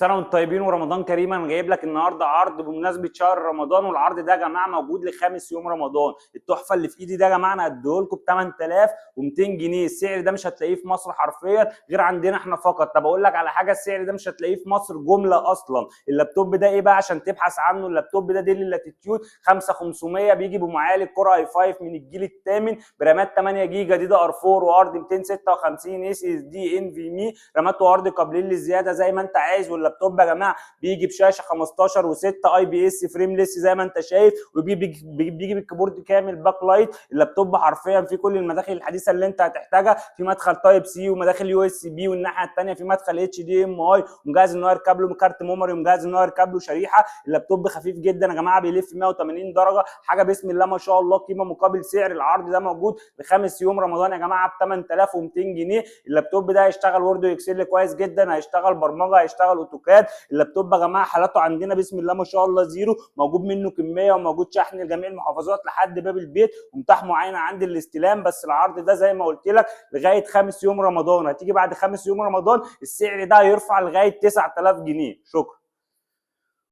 سنة وانتم طيبين ورمضان كريم. انا جايب لك النهارده عرض بمناسبة شهر رمضان، والعرض ده يا جماعة موجود لخامس يوم رمضان. التحفة اللي في ايدي ده يا جماعة انا هديهولكم ب 8200 جنيه. السعر ده مش هتلاقيه في مصر حرفيا غير عندنا احنا فقط. طب اقول لك على حاجة، السعر ده مش هتلاقيه في مصر جملة اصلا. اللابتوب ده ايه بقى عشان تبحث عنه؟ اللابتوب ده ديل لاتيتيود 5500، بيجي بمعالج كور اي 5 من الجيل الثامن برامات 8 جيجا دي ار 4 وارض 256 اس اس دي ان في مي، رامات وارض قابلين للزياده زي ما انت عايز. واللابتوب يا جماعه بيجي بشاشه 15 و6 اي بي اس فريم ليس زي ما انت شايف، وبيجي بالكيبورد كامل باك لايت. اللابتوب حرفيا فيه كل المداخل الحديثه اللي انت هتحتاجها، في مدخل تايب سي ومداخل يو اس بي، والناحيه الثانيه في مدخل اتش دي ام اي، ومجهز ان هو يركب له كارت ميموري، ومجهز ان هو يركب له شريحه. اللابتوب خفيف جدا يا جماعه، بيلف 180 درجه، حاجه بسم الله ما شاء الله. قيمه مقابل سعر. العرض ده موجود لخامس يوم رمضان يا جماعه ب 8200 جنيه. اللابتوب ده هيشتغل وورد واكسل كويس جدا، هيشتغل برمجه، هيشتغل اوتوكاد. اللابتوب يا جماعه حالاته عندنا بسم الله ما شاء الله زيرو، موجود منه كميه، وموجود شحن لجميع المحافظات لحد باب البيت، ومتاح معاينه عند الاستلام. بس العرض ده زي ما قلت لك لغايه خامس يوم رمضان. هتيجي بعد خامس يوم رمضان السعر ده هيرفع لغايه 9000 جنيه. شكرا.